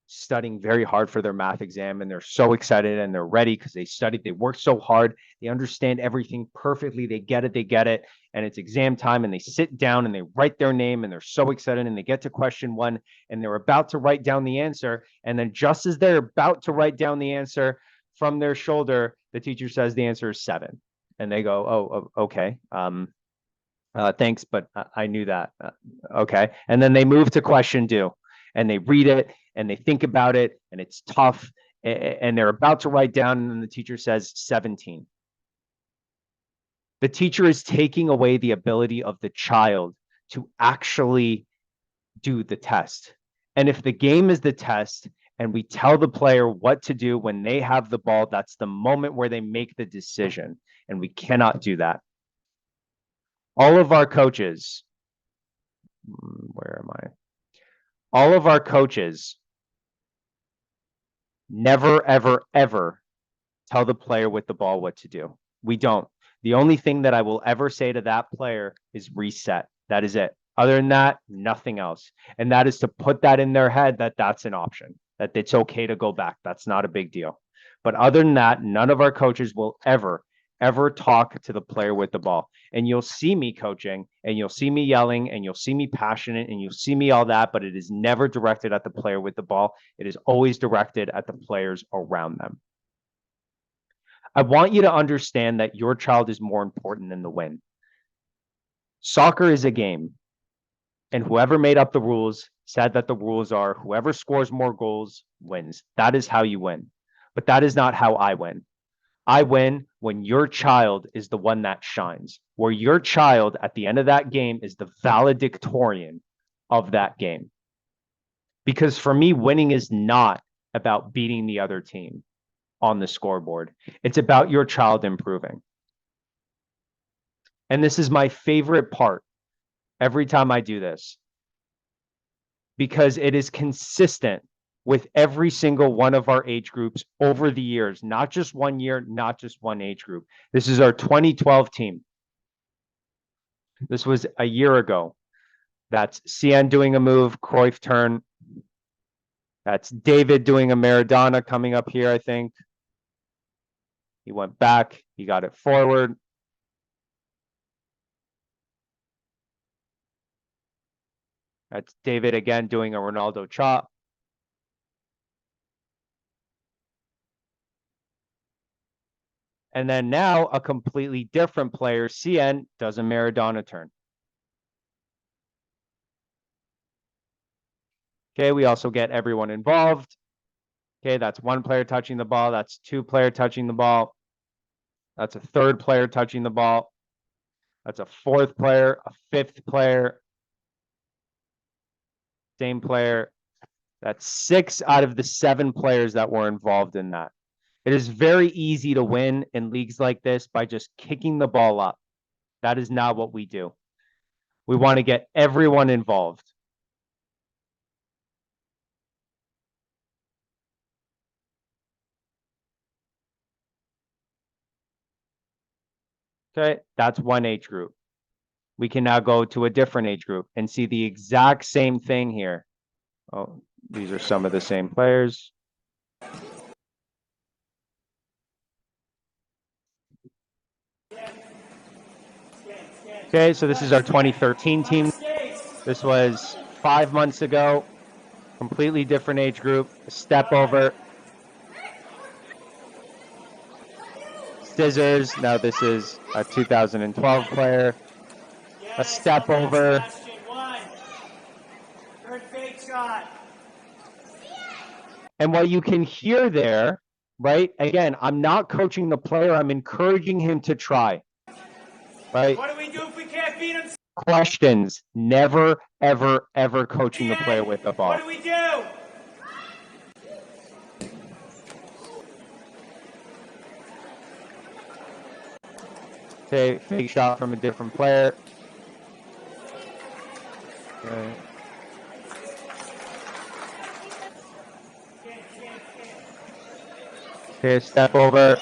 studying very hard for their math exam and they're so excited and they're ready because they studied, they worked so hard, they understand everything perfectly, they get it, and it's exam time and they sit down and they write their name and they're so excited and they get to question 1 and they're about to write down the answer, and then just as they're about to write down the answer, from their shoulder the teacher says the answer is 7 and they go, "Oh, okay, thanks, but I knew that." Okay, and then they move to question 2 and they read it and they think about it and it's tough and they're about to write down and then the teacher says 17. The teacher is taking away the ability of the child to actually do the test. And if the game is the test and we tell the player what to do when they have the ball, that's the moment where they make the decision, and we cannot do that. All of our coaches, all of our coaches never, ever, ever tell the player with the ball what to do. We don't. The only thing that I will ever say to that player is reset. That is it. Other than that, nothing else. And that is to put that in their head that that's an option, that it's okay to go back. That's not a big deal. But other than that, none of our coaches will ever, ever talk to the player with the ball. And you'll see me coaching, and you'll see me yelling, and you'll see me passionate, and you'll see me all that, but it is never directed at the player with the ball. It is always directed at the players around them. I want you to understand that your child is more important than the win. Soccer is a game, and whoever made up the rules said that the rules are whoever scores more goals wins. That is how you win. But that is not how I win. I win when your child is the one that shines, where your child at the end of that game is the valedictorian of that game. Because for me, winning is not about beating the other team on the scoreboard. It's about your child improving. And this is my favorite part every time I do this, because it is consistent with every single one of our age groups over the years, not just 1 year, not just one age group. This is our 2012 team. This was a year ago. That's Cien doing a move, Cruyff turn. That's David doing a Maradona coming up here, I think. He went back, he got it forward. That's David again doing a Ronaldo chop. And then now a completely different player, Cien, does a Maradona turn. Okay, we also get everyone involved. Okay, that's one player touching the ball. That's two player touching the ball. That's a third player touching the ball. That's a fourth player, a fifth player. Same player. That's 6 out of the 7 players that were involved in that. It is very easy to win in leagues like this by just kicking the ball up. That is not what we do. We want to get everyone involved. Okay, that's one age group. We can now go to a different age group and see the exact same thing here. Oh, these are some of the same players. Okay, so this is our 2013 team. This was 5 months ago. Completely different age group. A step over. Scissors. Now this is a 2012 player. A step over. And what you can hear there, right? Again, I'm not coaching the player. I'm encouraging him to try. Right? What do we do if we can't beat him? Questions. Never, ever, ever coaching the player with the ball. What do we do? Okay, fake shot from a different player. Okay. Okay, step over.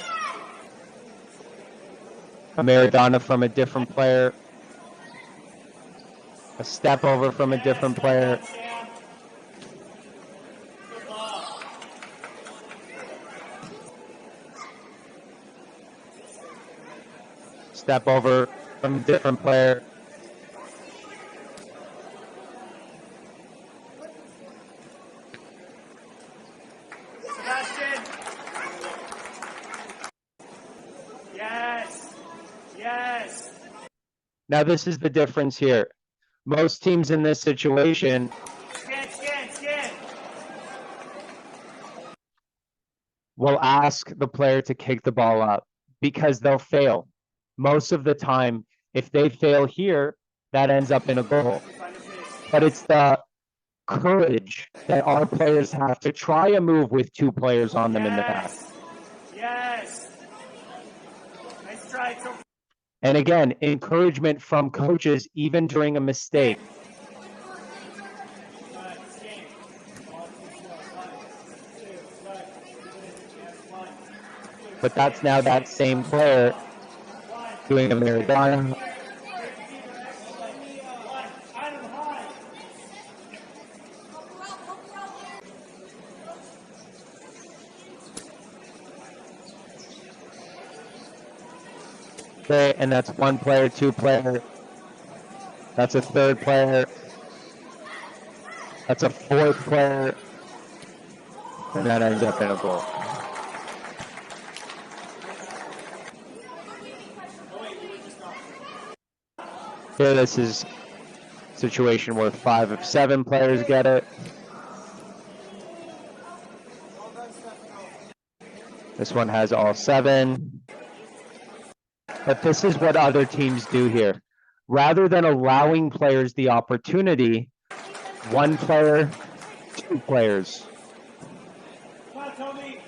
A Maradona from a different player. A step over from a different player. Step over from a different player. Sebastian. Yes. Yes. Now this is the difference here. Most teams in this situation Scan. will ask the player to kick the ball up because they'll fail. Most of the time, if they fail here, that ends up in a goal. But it's the courage that our players have to try a move with 2 players on them in the back. Yes. Nice try. And again, encouragement from coaches even during a mistake. But that's now that same player doing a Maradona. Okay, and that's one player, two player. That's a third player. That's a fourth player. And that ends up in a goal. Here, this is a situation where 5 of 7 players get it. This one has all 7. But this is what other teams do here. Rather than allowing players the opportunity, 1 player, 2 players. Come on, Toby.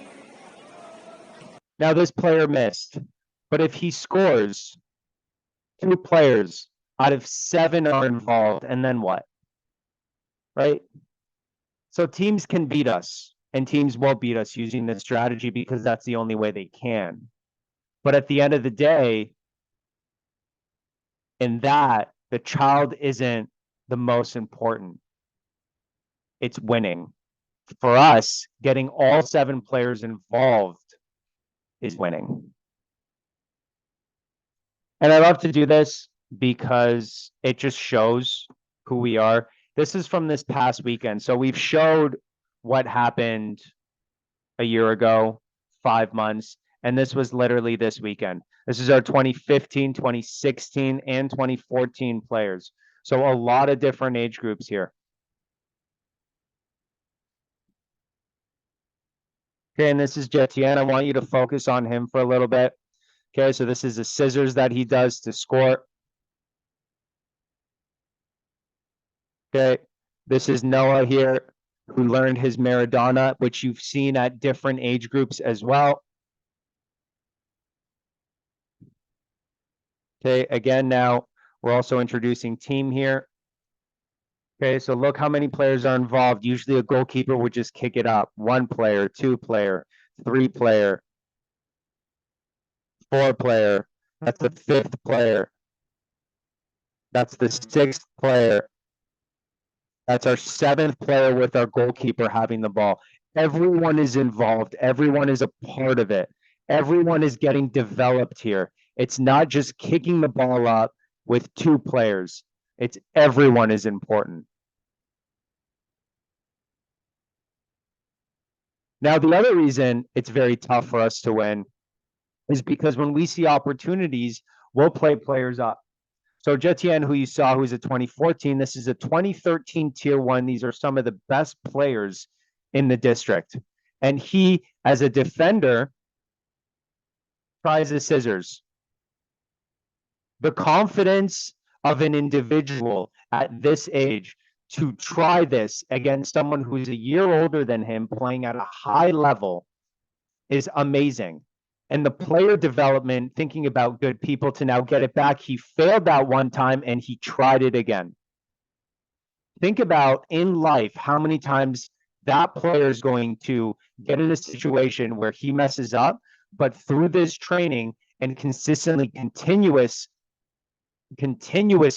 Now this player missed, but if he scores, 2 players out of 7 are involved, and then what? Right? So teams can beat us, and teams will beat us using this strategy because that's the only way they can. But at the end of the day, in that, the child isn't the most important. It's winning. For us, getting all 7 players involved is winning. And I love to do this because it just shows who we are. This is from this past weekend. So we've showed what happened a year ago, 5 months, and this was literally this weekend. This is our 2015, 2016, and 2014 players. So a lot of different age groups here. Okay, and this is Jetien. I want you to focus on him for a little bit. Okay, so this is the scissors that he does to score. Okay, this is Noah here, who learned his Maradona, which you've seen at different age groups as well. Okay, again, now we're also introducing team here. Okay, so look how many players are involved. Usually a goalkeeper would just kick it up. 1 player, 2 player, 3 player, 4 player. That's the 5th player. That's the 6th player. That's our 7th player with our goalkeeper having the ball. Everyone is involved. Everyone is a part of it. Everyone is getting developed here. It's not just kicking the ball up with 2 players. It's everyone is important. Now, the other reason it's very tough for us to win is because when we see opportunities, we'll play players up. So Jetien, who you saw, who's a 2014, this is a 2013 tier 1. These are some of the best players in the district. And he, as a defender, tries the scissors. The confidence of an individual at this age to try this against someone who's a year older than him playing at a high level is amazing. And the player development, thinking about good people to now get it back. He failed that one time and he tried it again. Think about in life how many times that player is going to get in a situation where he messes up, but through this training and consistently continuous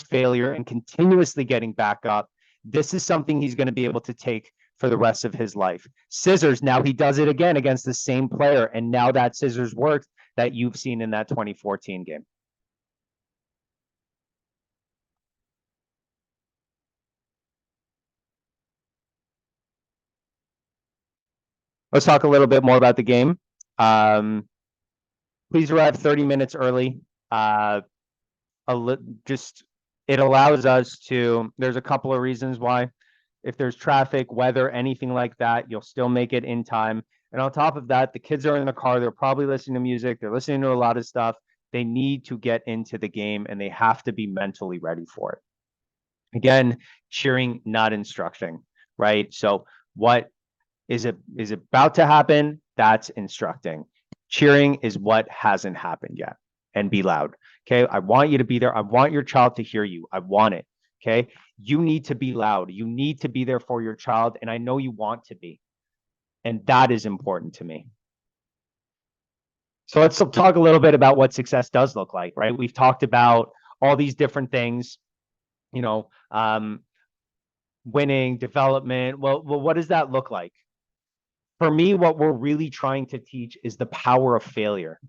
failure and continuously getting back up, this is something he's going to be able to take for the rest of his life. Scissors, now he does it again against the same player, and now that scissors works that you've seen in that 2014 game. Let's talk a little bit more about the game. Please arrive 30 minutes early. It allows us to, there's a couple of reasons why. If there's traffic, weather, anything like that, you'll still make it in time. And on top of that, the kids are in the car. They're probably listening to music. They're listening to a lot of stuff. They need to get into the game and they have to be mentally ready for it. Again, cheering, not instructing, right? So what is about to happen? That's instructing. Cheering is what hasn't happened yet. And be loud. Okay, I want you to be there. I want your child to hear you. I want it. Okay, you need to be loud. You need to be there for your child. And I know you want to be. And that is important to me. So let's talk a little bit about what success does look like, right? We've talked about all these different things, you know, winning, development. Well, what does that look like? For me, what we're really trying to teach is the power of failure.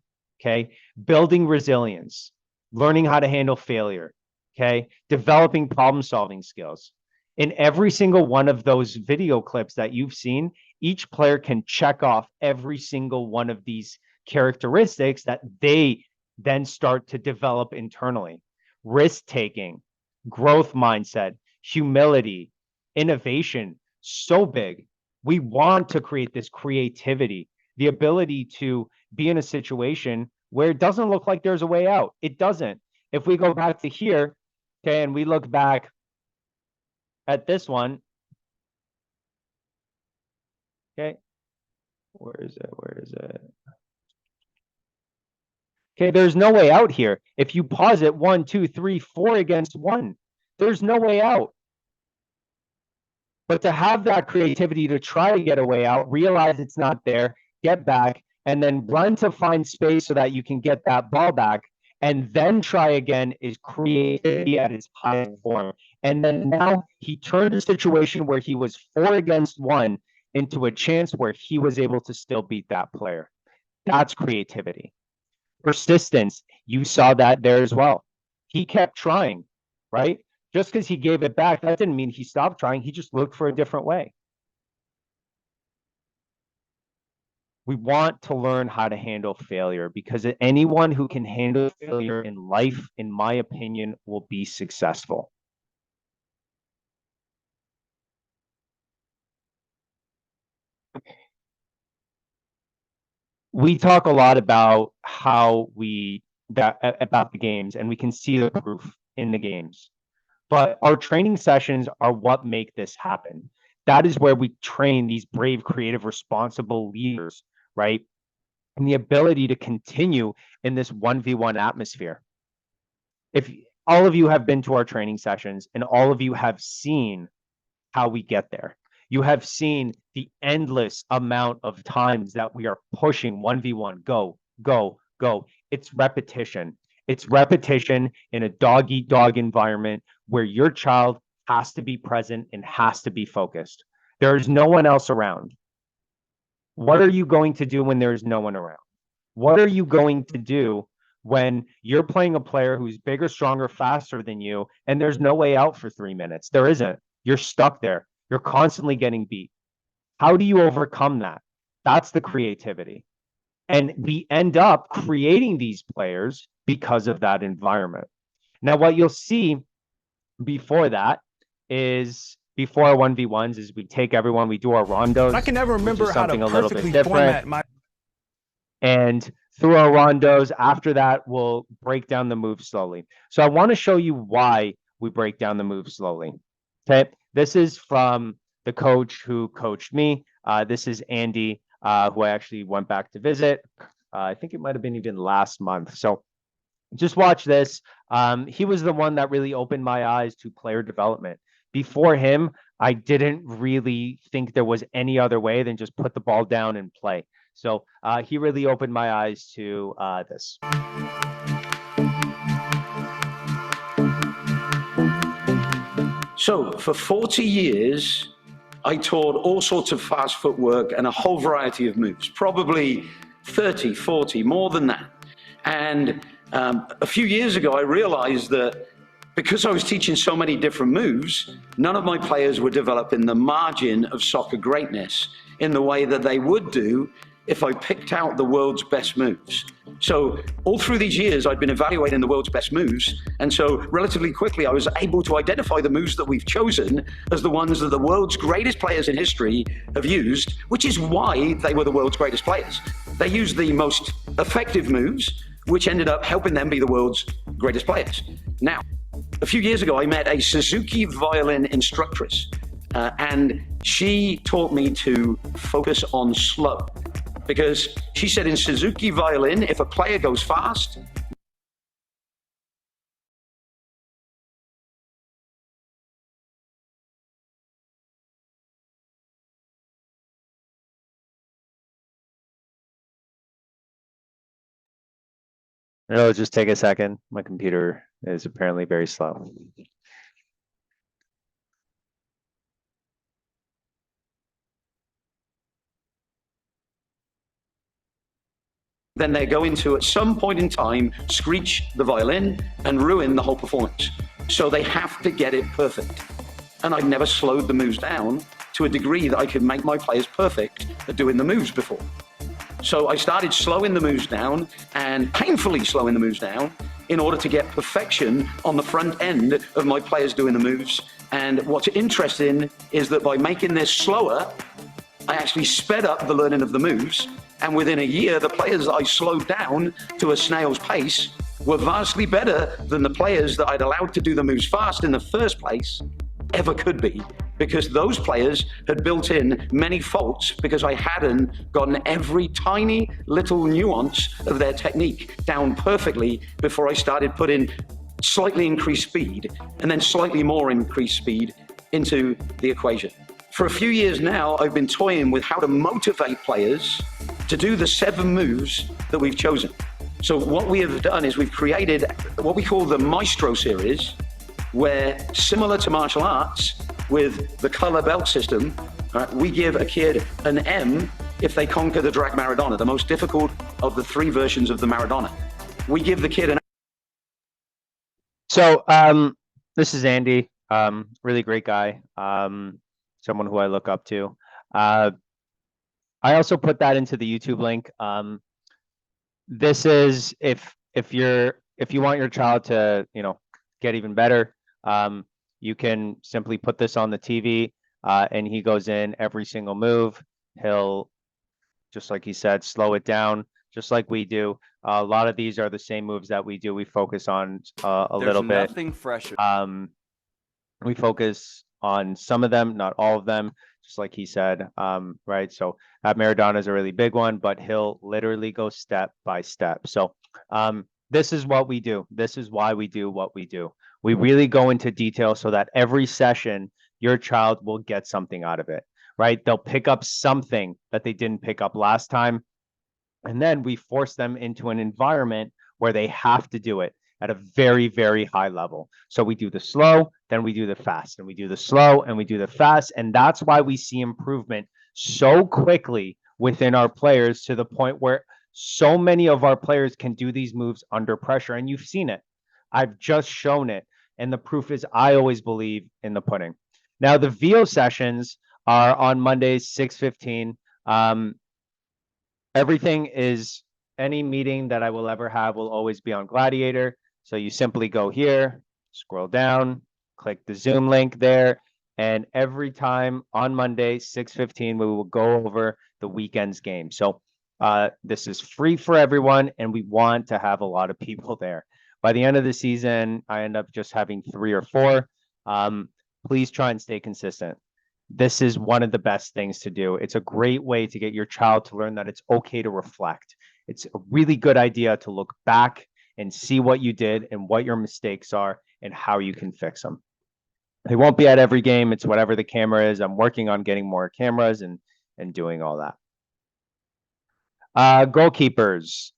Okay, building resilience. learning how to handle failure, okay? Developing problem-solving skills. In every single one of those video clips that you've seen, each player can check off every single one of these characteristics that they then start to develop internally. Risk-taking, growth mindset, humility, innovation, so big. We want to create this creativity, the ability to be in a situation where it doesn't look like there's a way out. It doesn't. If we go back to here, okay, and we look back at this one, okay, where is it? Where is it? Okay, there's no way out here. If you pause it, 1, 2, 3, 4 against 1, there's no way out. But to have that creativity to try to get a way out, realize it's not there, get back, and then run to find space so that you can get that ball back, and then try again is creativity at its highest form. And then now he turned a situation where he was 4 against 1 into a chance where he was able to still beat that player. That's creativity. Persistence, you saw that there as well. He kept trying, right? Just because he gave it back, that didn't mean he stopped trying. He just looked for a different way. We want to learn how to handle failure, because anyone who can handle failure in life, in my opinion, will be successful. We talk a lot about about the games, and we can see the proof in the games. But our training sessions are what make this happen. That is where we train these brave, creative, responsible leaders, right? And the ability to continue in this 1v1 atmosphere. If all of you have been to our training sessions and all of you have seen how we get there, you have seen the endless amount of times that we are pushing 1v1, go, go, go. It's repetition. It's repetition in a dog-eat-dog environment where your child has to be present and has to be focused. There is no one else around. What are you going to do when there's no one around? What are you going to do when you're playing a player who's bigger, stronger, faster than you, and there's no way out for 3 minutes? There isn't. You're stuck there. You're constantly getting beat. How do you overcome that? That's the creativity. And we end up creating these players because of that environment. Now, what you'll see before that is, before our 1v1s, is we take everyone, we do our rondos. I can never remember how to something a little bit perfectly different. format my. And through our rondos, after that, we'll break down the move slowly. So I want to show you why we break down the move slowly. Okay, this is from the coach who coached me. This is Andy, who I actually went back to visit. I think it might have been even last month. So just watch this. He was the one that really opened my eyes to player development. Before him, I didn't really think there was any other way than just put the ball down and play. So he really opened my eyes to this. So for 40 years, I taught all sorts of fast footwork and a whole variety of moves, probably 30, 40, more than that. And a few years ago, I realized that because I was teaching so many different moves, none of my players were developing the margin of soccer greatness in the way that they would do if I picked out the world's best moves. So all through these years, I'd been evaluating the world's best moves. And so relatively quickly, I was able to identify the moves that we've chosen as the ones that the world's greatest players in history have used, which is why they were the world's greatest players. They used the most effective moves, which ended up helping them be the world's greatest players. Now, a few years ago, I met a Suzuki violin instructress, and she taught me to focus on slow. Because she said in Suzuki violin, if a player goes fast, It'll just take a second. My computer is apparently very slow. then they're going to, at some point in time, screech the violin and ruin the whole performance. So they have to get it perfect. And I've never slowed the moves down to a degree that I could make my players perfect at doing the moves before. So I started slowing the moves down and painfully slowing the moves down in order to get perfection on the front end of my players doing the moves. And what's interesting is that by making this slower, I actually sped up the learning of the moves. And within a year, the players that I slowed down to a snail's pace were vastly better than the players that I'd allowed to do the moves fast in the first place ever could be, because those players had built in many faults because I hadn't gotten every tiny little nuance of their technique down perfectly before I started putting slightly increased speed and then slightly more increased speed into the equation. For a few years now, I've been toying with how to motivate players to do the 7 moves that we've chosen. So what we have done is we've created what we call the Maestro series, where, similar to martial arts, with the color belt system, we give a kid an M if they conquer the drag Maradona, the most difficult of the 3 versions of the Maradona. We give the kid an... So this is Andy, really great guy, someone who I look up to. I also put that into the YouTube link. This is if you want your child to, you know, get even better, you can simply put this on the TV, and he goes in every single move. He'll, just like he said, slow it down, just like we do. A lot of these are the same moves that we do. We focus on a little bit. There's nothing fresher. We focus on some of them, not all of them, just like he said, right? So that Maradona is a really big one, but he'll literally go step by step. So this is what we do. This is why we do what we do. We really go into detail so that every session, your child will get something out of it, right? They'll pick up something that they didn't pick up last time. And then we force them into an environment where they have to do it at a very, very high level. So we do the slow, then we do the fast, and we do the slow, and we do the fast. And that's why we see improvement so quickly within our players, to the point where so many of our players can do these moves under pressure. And you've seen it. I've just shown it. And the proof is, I always believe in the pudding. Now, the VO sessions are on Mondays, 6:15. Everything is, any meeting that I will ever have will always be on Gladiator. So you simply go here, scroll down, click the Zoom link there. And every time on Monday, 6:15, we will go over the weekend's game. So this is free for everyone, and we want to have a lot of people there. By the end of the season, I end up just having 3 or 4. Please try and stay consistent. This is one of the best things to do. It's a great way to get your child to learn that it's okay to reflect. It's a really good idea to look back and see what you did and what your mistakes are and how you can fix them. They won't be at every game. It's whatever the camera is. I'm working on getting more cameras and doing all that. Goalkeepers.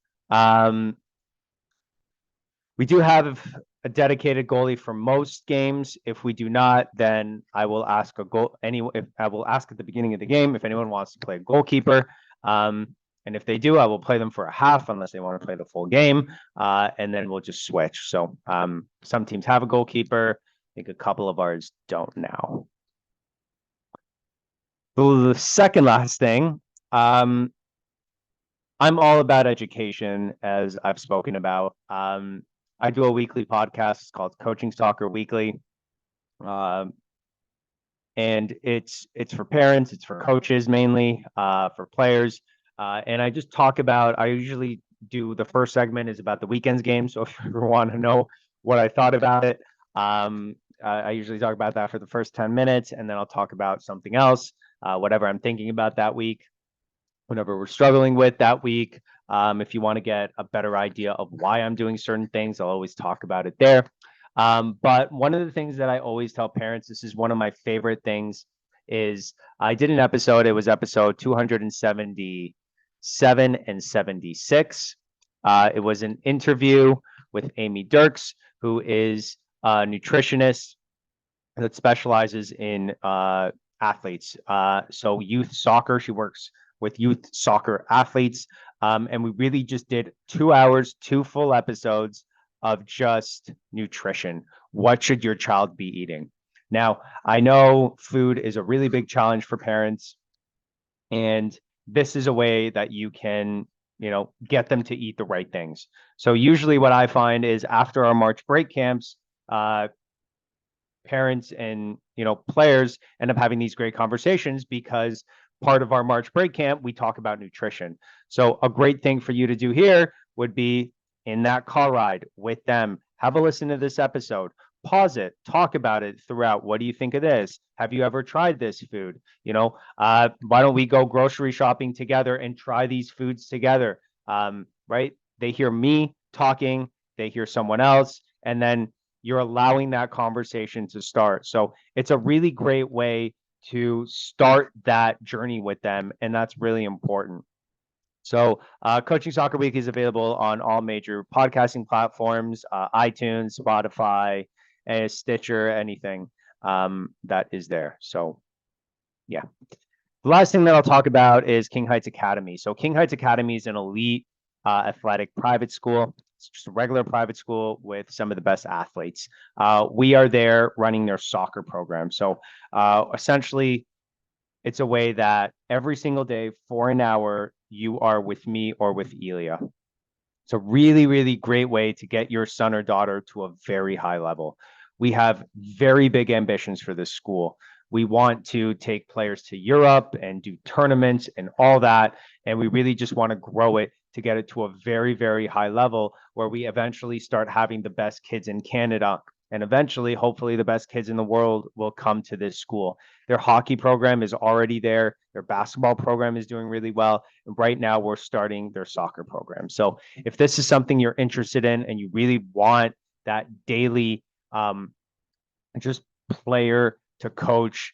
We do have a dedicated goalie for most games. If we do not, then I will ask I will ask at the beginning of the game if anyone wants to play a goalkeeper. And if they do, I will play them for a half unless they want to play the full game. And then we'll just switch. So some teams have a goalkeeper. I think a couple of ours don't now. The second last thing, I'm all about education, as I've spoken about. I do a weekly podcast. It's called Coaching Soccer Weekly. And it's for parents, it's for coaches mainly, for players. And I just talk about, I usually do, the first segment is about the weekend's game. So if you ever want to know what I thought about it, I usually talk about that for the first 10 minutes, and then I'll talk about something else, whatever I'm thinking about that week, whatever we're struggling with that week. If you want to get a better idea of why I'm doing certain things, I'll always talk about it there. But one of the things that I always tell parents, this is one of my favorite things, is I did an episode, it was episode 277 and 76. It was an interview with Amy Dirks, who is a nutritionist that specializes in athletes. So youth soccer, she works with youth soccer athletes. And we really just did 2 hours, 2 full episodes of just nutrition. What should your child be eating? Now, I know food is a really big challenge for parents, and this is a way that you can, get them to eat the right things. So usually what I find is after our March break camps, parents and, players end up having these great conversations because part of our March break camp, we talk about nutrition. So a great thing for you to do here would be in that car ride with them, have a listen to this episode, pause it, talk about it throughout. What do you think of this? Have you ever tried this food? Why don't we go grocery shopping together and try these foods together? Right? They hear me talking, they hear someone else, and then you're allowing that conversation to start. So it's a really great way to start that journey with them, and that's really important. So Coaching Soccer Week is available on all major podcasting platforms, iTunes, Spotify, Stitcher, anything that is there. So yeah. The last thing that I'll talk about is King Heights Academy. So King Heights Academy is an elite athletic private school. It's just a regular private school with some of the best athletes. We are there running their soccer program. So essentially, it's a way that every single day for an hour, you are with me or with Elia. It's a really, really great way to get your son or daughter to a very high level. We have very big ambitions for this school. We want to take players to Europe and do tournaments and all that. And we really just want to grow it to get it to a very, very high level where we eventually start having the best kids in Canada. And eventually, hopefully, the best kids in the world will come to this school. Their hockey program is already there. Their basketball program is doing really well. And right now, we're starting their soccer program. So if this is something you're interested in and you really want that daily just player to coach,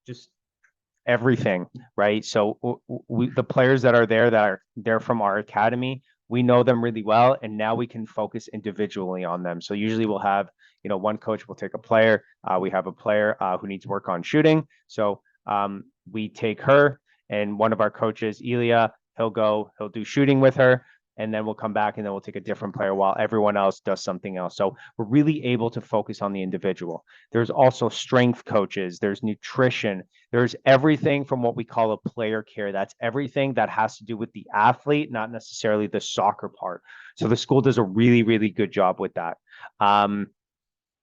just everything, right? So the players that are there from our academy, we know them really well, and now we can focus individually on them. So usually we'll have, one coach will take a player. We have a player who needs work on shooting. So we take her, and one of our coaches, Elia, he'll do shooting with her, and then we'll come back and then we'll take a different player while everyone else does something else. So we're really able to focus on the individual. There's also strength coaches, there's nutrition, there's everything from what we call a player care. That's everything that has to do with the athlete, not necessarily the soccer part. So the school does a really, really good job with that.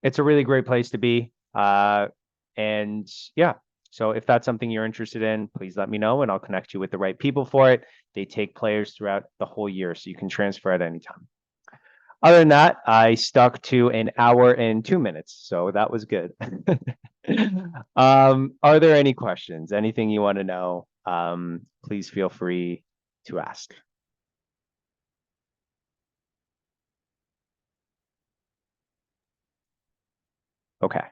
It's a really great place to be. And yeah, so if that's something you're interested in, please let me know and I'll connect you with the right people for it. They take players throughout the whole year, so you can transfer at any time. Other than that, I stuck to an hour and 2 minutes, so that was good. Are there any questions? Anything you want to know? Please feel free to ask. Okay.